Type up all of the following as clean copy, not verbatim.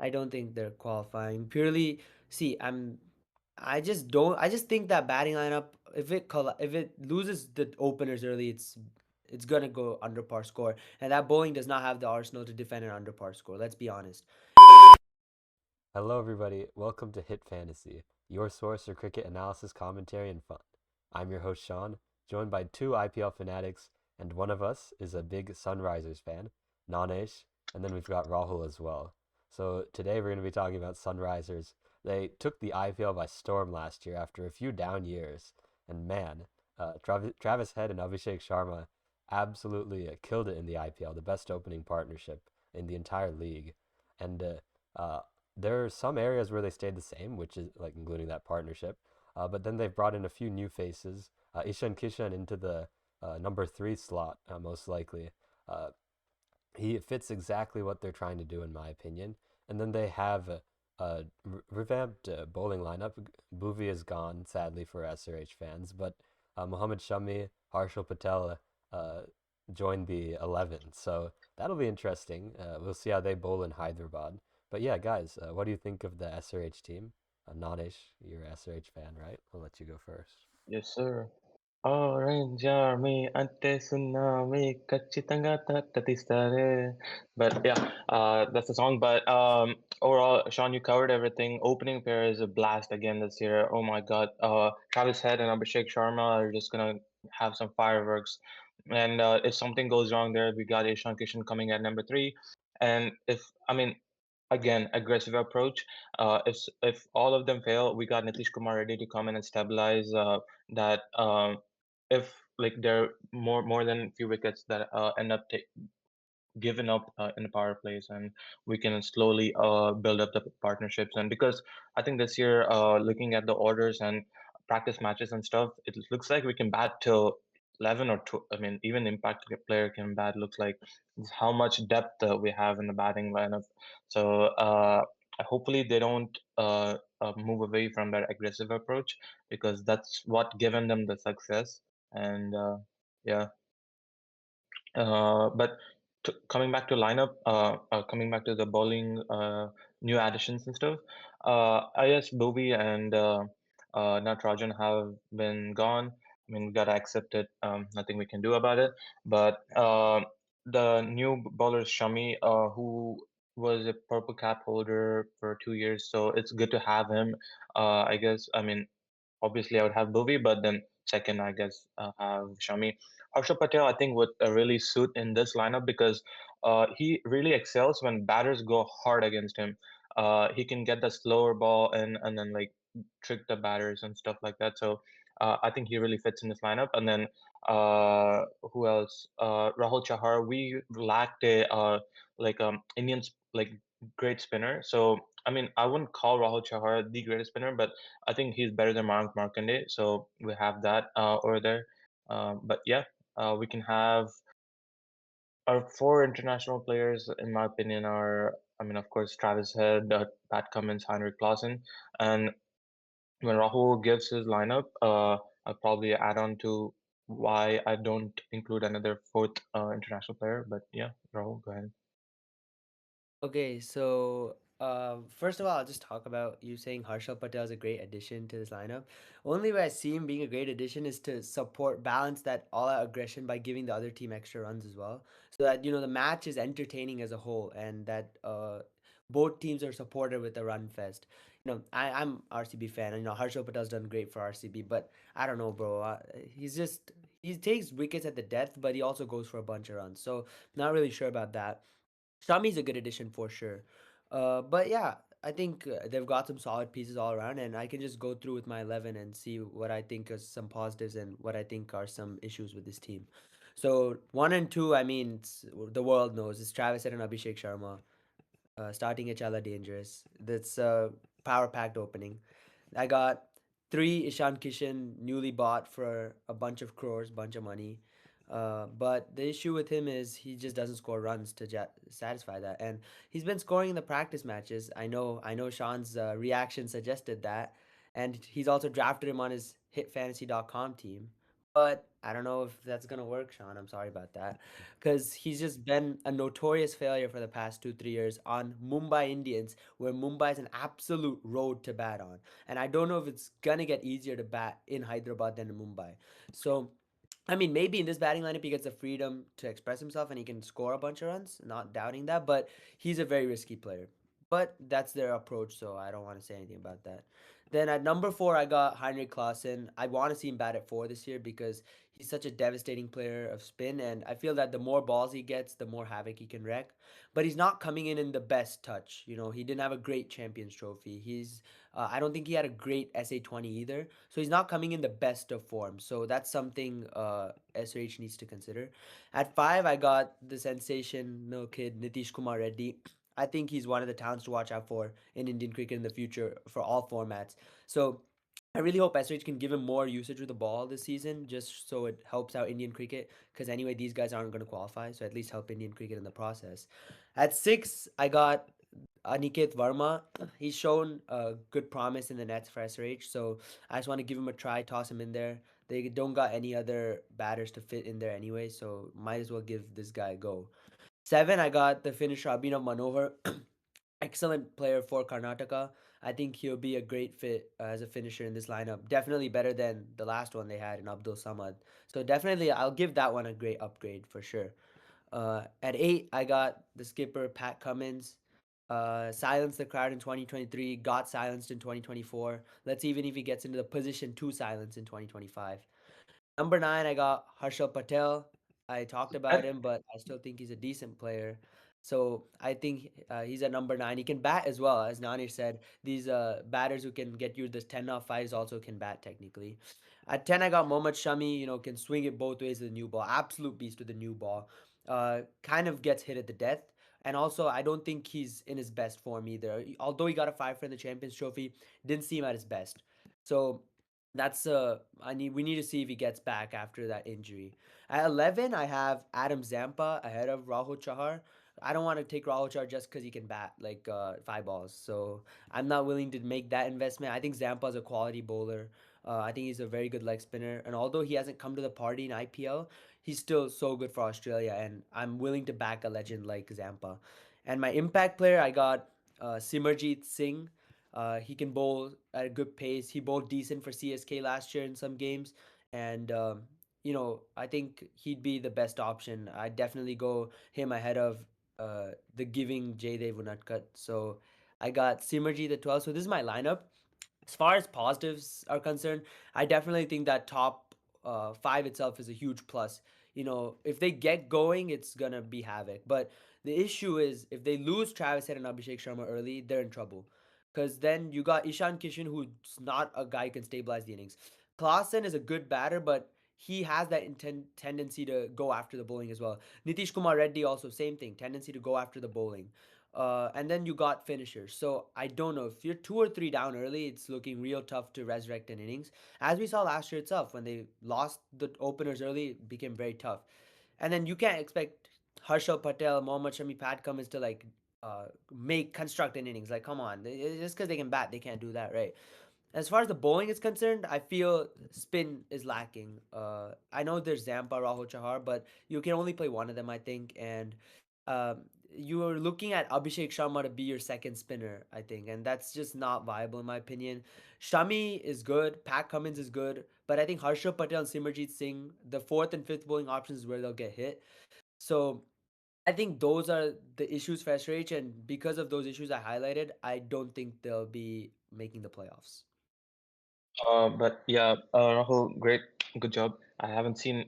I don't think they're qualifying. Purely, see, I just don't. I just think that batting lineup, if it loses the openers early, it's gonna go under par score, and that bowling does not have the arsenal to defend an under par score. Let's be honest. Hello, everybody. Welcome to Hit Fantasy, your source for cricket analysis, commentary, and fun. I'm your host, Sean, joined by two IPL fanatics, and one of us is a big Sunrisers fan, Nanesh, and then we've got Rahul as well. So today we're going to be talking about Sunrisers. They took the IPL by storm last year after a few down years, and man, Travis Head and Abhishek Sharma absolutely killed it in the IPL, the best opening partnership in the entire league. And there are some areas where they stayed the same, which is like including that partnership. But then they've brought in a few new faces. Ishan Kishan into the number three slot, most likely. Uh, he fits exactly what they're trying to do, in my opinion. And then they have a revamped bowling lineup. Bhuvi is gone, sadly, for SRH fans, but Mohammad Shami, Harshal Patel uh, joined the 11. So that'll be interesting. We'll see how they bowl in Hyderabad. But yeah, guys, what do you think of the SRH team? Nanish, you're an SRH fan, right? I'll let you go first. Yes, sir. Orange army ante tsunami ఖచ్చితంగా తట్టిస్తారే. But yeah, that's the song. But overall, Sean, you covered everything. Opening pair is a blast again this year. Oh my God. Travis Head and Abhishek Sharma are just gonna have some fireworks. And if something goes wrong there, we got Ishan Kishan coming at number three. And if I mean, again, aggressive approach. If all of them fail, we got Nitish Kumar ready to come in and stabilize that. If like there are more than a few wickets that end up given up in the power plays, and we can slowly build up the partnerships. And because I think this year, looking at the orders and practice matches and stuff, it looks like we can bat till 11 or 2. I mean, even impact player can bat. Looks like it's how much depth we have in the batting lineup. So hopefully they don't move away from that aggressive approach, because that's what given them the success. And yeah. But coming back to lineup, coming back to the bowling, new additions and stuff. I guess Bobby and Natarajan have been gone. I mean, we gotta accept it. Nothing we can do about it. But the new bowler is Shami, who was a purple cap holder for 2 years, so it's good to have him. I guess. I mean, obviously I would have Bhuvi, but then second I guess have Shami. Harsha Patel I think would really suit in this lineup because he really excels when batters go hard against him. He can get the slower ball and then like trick the batters and stuff like that. So I think he really fits in this lineup. And then who else? Rahul Chahar. We lacked a Indians like great spinner. So I mean, I wouldn't call Rahul Chahar the greatest spinner, but I think he's better than Mayank Markande, so we have that over there. But yeah, we can have our four international players, in my opinion, are I mean, of course, Travis Head, Pat Cummins, Heinrich Clausen, and when Rahul gives his lineup, I'll probably add on to why I don't include another fourth international player. But yeah, Rahul, go ahead. Okay, so first of all, I'll just talk about you saying Harshal Patel is a great addition to this lineup. Only way I see him being a great addition is to support balance that all-out aggression by giving the other team extra runs as well, so that the match is entertaining as a whole, and that both teams are supported with a run fest. I'm RCB fan, and Harshal Patel's done great for RCB, but I don't know, bro. He takes wickets at the death, but he also goes for a bunch of runs. So not really sure about that. Shami's a good addition for sure. But yeah, I think they've got some solid pieces all around, and I can just go through with my 11 and see what I think are some positives and what I think are some issues with this team. So, one and two, I mean, the world knows it's Travis Head and Abhishek Sharma. Starting at Chala Dangerous. That's a power packed opening. I got three Ishan Kishan newly bought for a bunch of crores, bunch of money. But the issue with him is he just doesn't score runs to satisfy that, and he's been scoring in the practice matches. I know. Sean's reaction suggested that, and he's also drafted him on his HitFantasy.com team. But I don't know if that's gonna work, Sean. I'm sorry about that, because he's just been a notorious failure for the past 2 3 years on Mumbai Indians, where Mumbai is an absolute road to bat on, and I don't know if it's gonna get easier to bat in Hyderabad than in Mumbai. So, I mean, maybe in this batting lineup he gets the freedom to express himself and he can score a bunch of runs. Not doubting that, but he's a very risky player. But that's their approach, so I don't want to say anything about that. Then at number four, I got Heinrich Klaassen. I want to see him bat at four this year because he's such a devastating player of spin, and I feel that the more balls he gets, the more havoc he can wreak. But he's not coming in the best touch. You know, he didn't have a great Champions Trophy. I don't think he had a great SA20 either. So he's not coming in the best of form. So that's something SRH needs to consider. At five, I got the sensational kid Nitish Kumar Reddy. I think he's one of the talents to watch out for in Indian cricket in the future for all formats. So I really hope SRH can give him more usage with the ball this season, just so it helps out Indian cricket. Because anyway, these guys aren't going to qualify, so at least help Indian cricket in the process. At six, I got Aniket Verma. He's shown good promise in the nets for SRH, so I just want to give him a try, toss him in there. They don't got any other batters to fit in there anyway, so might as well give this guy a go. Seven, I got the finisher Abhinav Manohar. Excellent player for Karnataka. I think he'll be a great fit as a finisher in this lineup. Definitely better than the last one they had in Abdul Samad. So definitely, I'll give that one a great upgrade for sure. At eight, I got the skipper Pat Cummins. Silenced the crowd in 2023, got silenced in 2024. Let's see even if he gets into the position to silence in 2025. Number nine, I got Harshal Patel. I talked about And him, but I still think he's a decent player. So I think he's at number nine. He can bat as well, as Nani said. These batters who can get you this 10 off fives also can bat technically. At 10, I got Mohammad Shami. You know, can swing it both ways with the new ball. Absolute beast with the new ball. Kind of gets hit at the death. And also, I don't think he's in his best form either. Although he got a five for in the Champions Trophy, didn't seem at his best. So that's we need to see if he gets back after that injury. At 11, I have Adam Zampa ahead of Rahul Chahar. I don't want to take Rahul Chahar just because he can bat like five balls. So I'm not willing to make that investment. I think Zampa is a quality bowler. I think he's a very good leg spinner. And although he hasn't come to the party in IPL, he's still so good for Australia. And I'm willing to back a legend like Zampa. And my impact player, I got Simarjeet Singh. He can bowl at a good pace. He bowled decent for CSK last year in some games, and you know, I think he'd be the best option. I'd definitely go him ahead of the giving Jaydev Unadkat. So I got Simarji the 12. So this is my lineup. As far as positives are concerned, I definitely think that top five itself is a huge plus. You know, if they get going, it's gonna be havoc. But the issue is if they lose Travis Head and Abhishek Sharma early, they're in trouble. Because then you got Ishan Kishan, who's not a guy who can stabilize the innings. Klaassen is a good batter, but he has that tendency to go after the bowling as well. Nitish Kumar Reddy also same thing, tendency to go after the bowling. And then you got finishers. So I don't know if you're two or three down early, it's looking real tough to resurrect an innings. As we saw last year itself, when they lost the openers early, it became very tough. And then you can't expect Harshal Patel, Mohammad Shami, Pat Cummins to like make construct an innings. Like, come on, just because they can bat, they can't do that, right? As far as the bowling is concerned, I feel spin is lacking. I know there's Zampa, Rahul Chahar, but you can only play one of them, I think. And um, you are looking at Abhishek Sharma to be your second spinner, I think. And that's just not viable, in my opinion. Shami is good, Pat Cummins is good, but I think Harshal Patel and Simarjeet Singh, the fourth and fifth bowling options is where they'll get hit. So I think those are the issues for SRH, and because of those issues I highlighted, I don't think they'll be making the playoffs. but yeah, Rahul, great, good job. I haven't seen.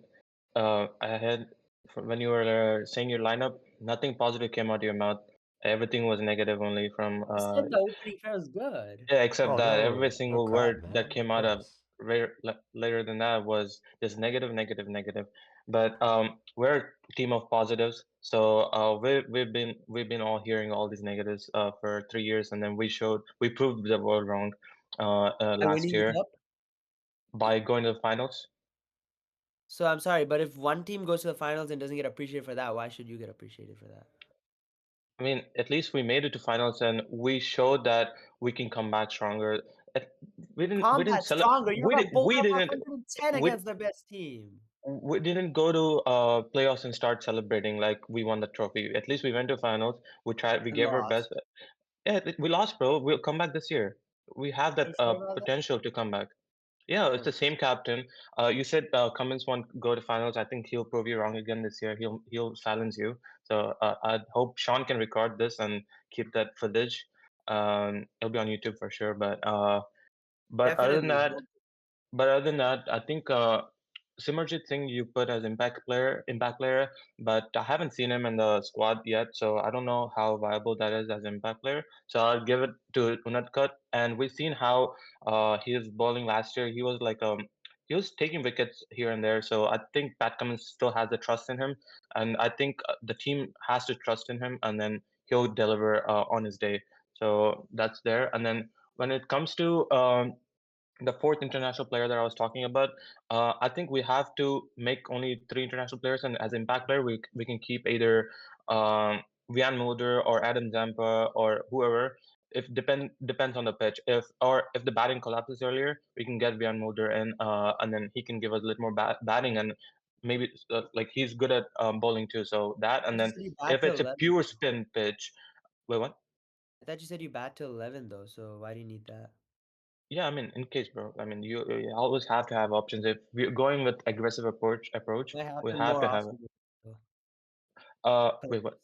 I had when you were saying your lineup, nothing positive came out of your mouth. Everything was negative only from I said the opening pair was good. yeah, except Oh that every no, no single crap, word that man. Of came out of course. later than that was just negative, negative, negative. But we're a team of positives, so we've been all hearing all these negatives for 3 years, and then we proved the world wrong By last winning the year cup. by going to the finals. So I'm sorry, but if one team goes to the finals and doesn't get appreciated for that, why should you get appreciated for that? I mean, at least we made it to finals, and we showed that we can come back stronger. at- we didn't Combat celebrate. stronger. You got bowled We out by didn't 110 we against the best team. we didn't go to playoffs and start celebrating like we won the trophy. At least we went to finals. We tried. We And gave our lost. best. Yeah, we lost, bro. We'll come back this year. We have Are that you sure about that? potential to come back. Yeah, it's Oh, the same captain. You said Cummins won't go to finals. I think he'll prove you wrong again this year. He'll silence you. So I hope Sean can record this and keep that footage. It'll be on YouTube for sure. But other than definitely. that, I think Simarjit Singh you put as impact player, but I haven't seen him in the squad yet, so I don't know how viable that is as impact player. So I'll give it to Unadkat, and we've seen how he was bowling last year. He was taking wickets here and there, so I think Pat Cummins still has the trust in him, and I think the team has to trust in him, and then he'll deliver on his day. So that's there, and then when it comes to the fourth international player that I was talking about, I think we have to make only three international players, and as impact player, we can keep either Vian Mulder or Adam Zampa or whoever. If depends on the pitch. If the batting collapses earlier, we can get Vian Mulder in, and then he can give us a little more batting and maybe like he's good at bowling too. So that, I and just then said you bat if till it's a 11. pure spin pitch, wait, what? I thought you said you bat till 11 though, so why do you need that? Yeah, I mean, in case, bro. I mean, you always have to have options. If we're going with aggressive approach, It we happen have more to have. often. So, Wait, what?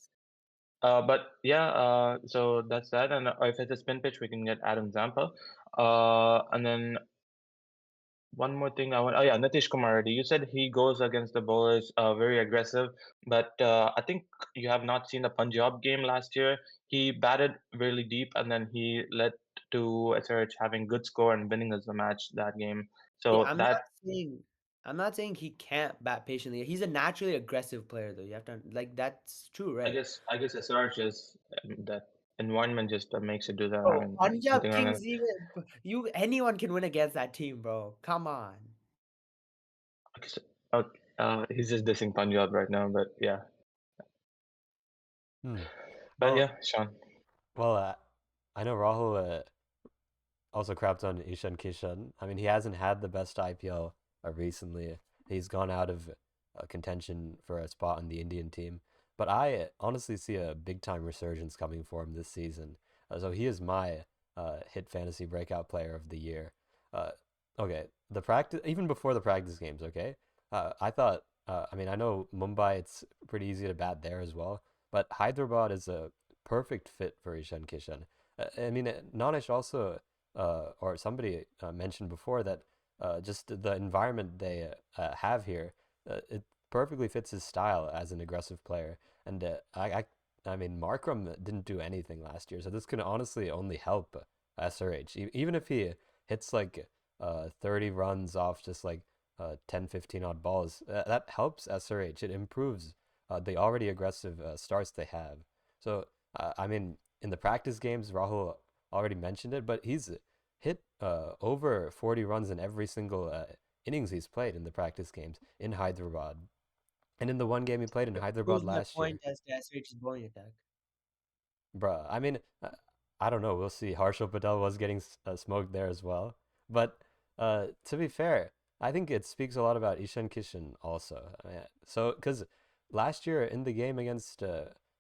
purpose. But yeah, so that's that. And if it's a spin pitch, we can get Adam Zampa. And then one more thing I want. Oh yeah, Nitish Kumar Reddy. You said he goes against the bowlers, very aggressive, but I think you have not seen the Punjab game last year. He batted really deep, and then he led to SRH having good score and winning us the match that game. See, So that I'm not saying he can't bat patiently. He's a naturally aggressive player though. You have to like that's true, right? I guess SRH is that environment just makes it do that. I Bro, mean, Punjab nothing wrong with Kings it. even you anyone can win against that team, bro. Come on. Okay, so, he's just dissing Punjab right now, but yeah. Hmm. But Well, yeah, Sean. well, I know Rahul also crapped on Ishan Kishan. I mean, he hasn't had the best IPL recently. He's gone out of contention for a spot on the Indian team. But I honestly see a big time resurgence coming for him this season. So he is my hit fantasy breakout player of the year. Uh, okay, the practice even before the practice games. Okay, I thought. I mean, I know Mumbai. It's pretty easy to bat there as well. But Hyderabad is a perfect fit for Ishan Kishan. I mean, Nanish also or somebody mentioned before that just the environment they have here, it perfectly fits his style as an aggressive player. And I mean, Markram didn't do anything last year, so this could honestly only help SRH. Even if he hits like 30 runs off just like 10, 15 odd balls, that helps SRH. It improves the already aggressive starts they have. So, I mean, in the practice games, Rahul already mentioned it, but he's hit over 40 runs in every single innings he's played in the practice games in Hyderabad. And in the one game he played in Hyderabad Proves my last point year, as to SRH's bowling attack. bruh, I mean, I don't know. We'll see. Harshal Patel was getting smoked there as well. But to be fair, I think it speaks a lot about Ishan Kishan also. So, because last year in the game against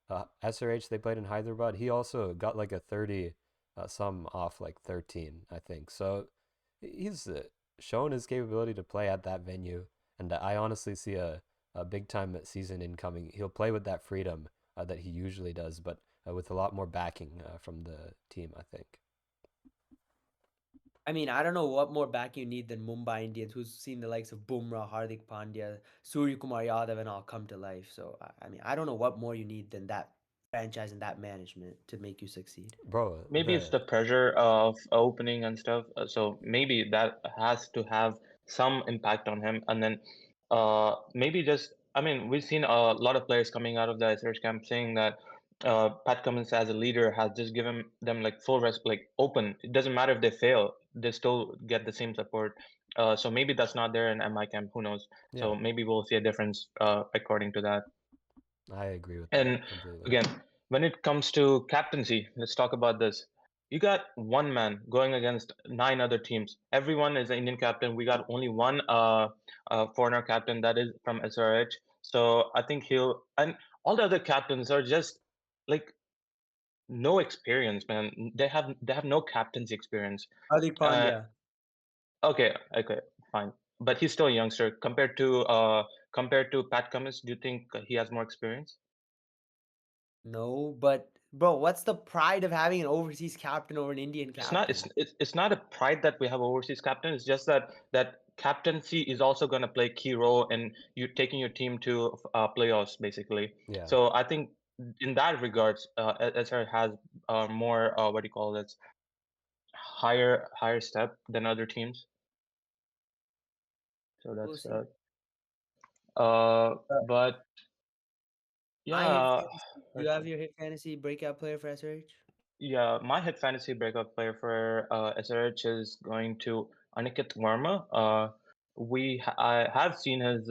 SRH they played in Hyderabad, he also got like a 30 some off like 13, I think. So he's shown his capability to play at that venue. And I honestly see a big time season incoming. He'll play with that freedom that he usually does, but with a lot more backing from the team, I think. I mean, I don't know what more back you need than Mumbai Indians, who's seen the likes of Bumrah, Hardik Pandya, Surya Kumar Yadav, and all come to life. So, I mean, I don't know what more you need than that franchise and that management to make you succeed. Bro, Maybe it's the pressure of opening and stuff. So maybe that has to have some impact on him. And then maybe just, I mean, we've seen a lot of players coming out of the SRH camp saying that Pat Cummins as a leader has just given them like full rest, like open. It doesn't matter if they fail, they still get the same support. So maybe that's not there in MI camp. Who knows? yeah, So maybe we'll see a difference according to that. I agree with that And completely. again, when it comes to captaincy, let's talk about this. you got one man going against nine other teams. Everyone is an Indian captain. We got only one foreigner captain that is from SRH. So I think he'll and all the other captains are just like no experience, man. They have no captaincy experience. Hardik Uh, Pandya. okay, fine. But he's still a youngster compared to Pat Cummins. Do you think he has more experience? No, but bro, what's the pride of having an overseas captain over an Indian It's not captain? it's not a pride that we have overseas captain. It's just that captaincy is also going to play a key role in you taking your team to playoffs, basically. Yeah. So I think in that regards, SR has more what do you call it, higher step than other teams. So We'll that's see. Uh, but my hit yeah, fantasy. Do you have your hit fantasy breakout player for SRH? yeah, my hit fantasy breakup player for SRH is going to Aniket Verma. I have seen his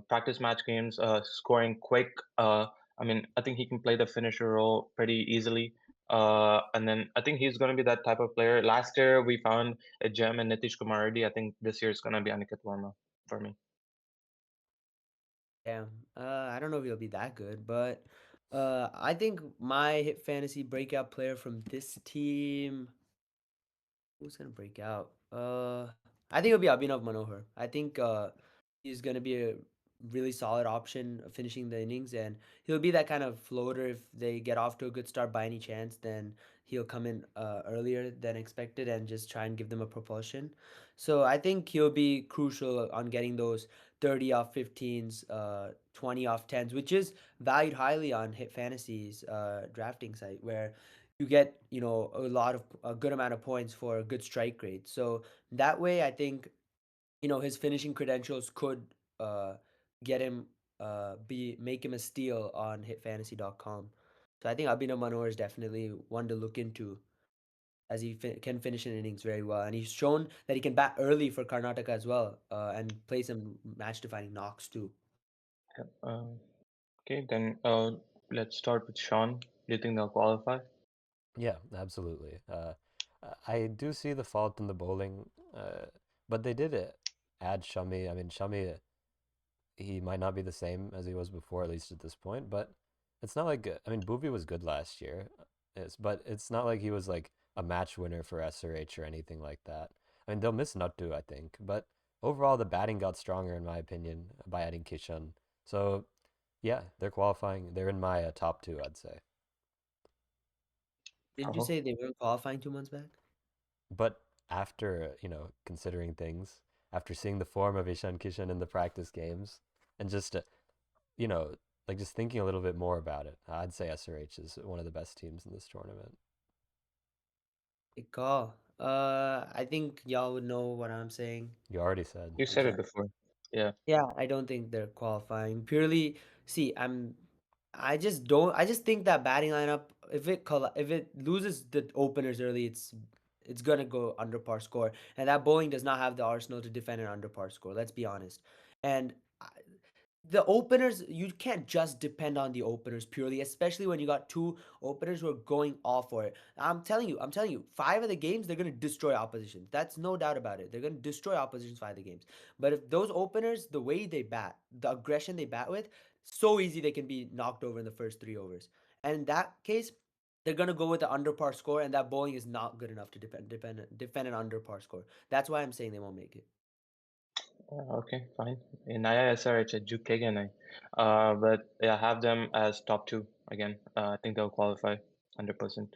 practice match games, scoring quick. I mean, I think he can play the finisher role pretty easily. And then I think he's going to be that type of player. Last year we found a gem in Nitish Kumar Reddy. I think this year is going to be Aniket Verma for me. Damn. I don't know if he'll be that good, but I think my hit fantasy breakout player from this team. Who's gonna break out? I think it'll be Abhinav Manohar. I think he's gonna be a really solid option of finishing the innings, and he'll be that kind of floater. If they get off to a good start by any chance, then he'll come in earlier than expected and just try and give them a propulsion. So I think he'll be crucial on getting those 30 off 15s, 20 off 10s, which is valued highly on Hit Fantasy's drafting site, where you get a good amount of points for a good strike rate. So that way, I think his finishing credentials could uh, get him be make him a steal on hitfantasy.com. So I think Abhinav Manohar is definitely one to look into as he can finish an innings very well, and he's shown that he can bat early for Karnataka as well, and play some match-defining knocks too. Uh, okay, then let's start with Sean. Do you think they'll qualify? Yeah, absolutely. I do see the fault in the bowling, but they did add Shami. I mean, Shami, he might not be the same as he was before, at least at this point, but it's not like, I mean, Booby was good last year, but it's not like he was like a match winner for SRH or anything like that. I mean, they'll miss Nuttu, I think, but overall, the batting got stronger, in my opinion, by adding Kishan. So, yeah, they're qualifying. They're in my top two, I'd say. Didn't you Oh, say they weren't qualifying 2 months back? But after, considering things, after seeing the form of Ishan Kishan in the practice games, and just, you know, like just thinking a little bit more about it, I'd say SRH is one of the best teams in this tournament. Good call. I think y'all would know what I'm saying. You already said. you said it before. Yeah. Yeah, I don't think they're qualifying. Purely, see, I just don't. I just think that batting lineup, if it loses the openers early, it's gonna go under par score, and that bowling does not have the arsenal to defend an under par score. Let's be honest. And the openers, you can't just depend on the openers purely, especially when you got two openers who are going all for it. I'm telling you, 5 of the games they're gonna destroy opposition. That's no doubt about it. They're gonna destroy opposition's 5 of the games. But if those openers, the way they bat, the aggression they bat with, so easy they can be knocked over in the first 3 overs. And in that case, they're gonna go with the under par score, and that bowling is not good enough to defend an under par score. That's why I'm saying they won't make it. Okay, fine. Naya SRH at Juke but yeah, have them as top two again. I think they'll qualify 100%.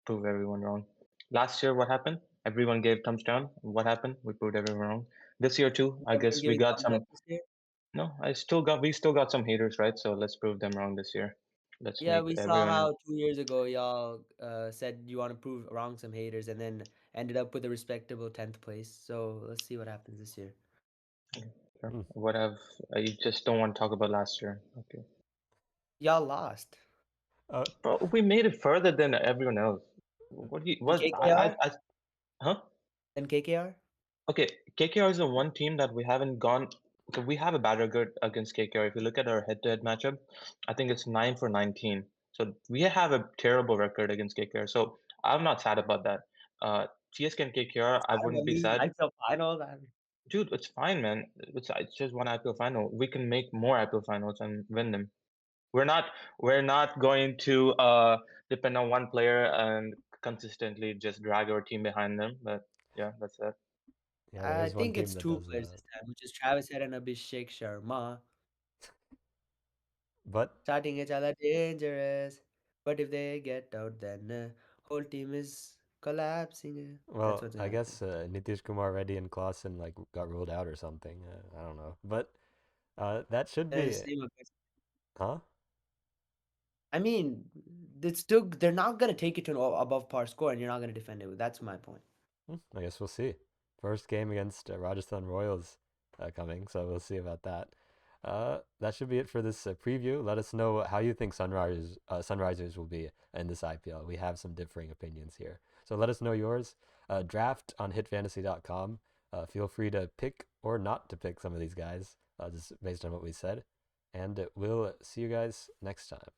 Prove everyone wrong. Last year, what happened? Everyone gave thumbs down. What happened? We proved everyone wrong. This year too, I Everyone guess we giving got thumbs up some. this year. No, we still got some haters, right? So let's prove them wrong this year. Let's Yeah, make we saw everyone. how 2 years ago y'all said you want to prove wrong some haters and then ended up with a respectable 10th place. So let's see what happens this year. Sure. Hmm. What have I just don't want to talk about last year. Okay, Y'all lost. Uh, but we made it further than everyone else. What do you And what KKR? I huh? And KKR? Okay, KKR is the one team that we haven't gone. So we have a bad record against KKR. If you look at our head-to-head matchup, I think it's 9 for 19. So we have a terrible record against KKR. So I'm not sad about that. CSK and KKR, I I wouldn't be mean, sad. IPL final. Dude, it's fine, man. It's just one IPL final. We can make more IPL finals and win them. We're not we're not going to depend on one player and consistently just drag our team behind them. But yeah, that's it. Yeah, there I is one think team it's that two does players that. this time, which is Travis Head and Abhishek Sharma. But Starting is all dangerous, but if they get out, then whole team is collapsing. That's well, what's gonna I happen. guess Nitish Kumar Reddy and Clausen like got ruled out or something. I don't know, but that should be, Same against. huh? I mean, it's still they're not gonna take it to an above par score, and you're not gonna defend it. That's my point. I guess we'll see. First game against Rajasthan Royals coming, so we'll see about that. That should be it for this preview. Let us know how you think Sunrisers will be in this IPL. We have some differing opinions here, so let us know yours. Draft on hitfantasy.com. Feel free to pick or not to pick some of these guys, just based on what we said. And we'll see you guys next time.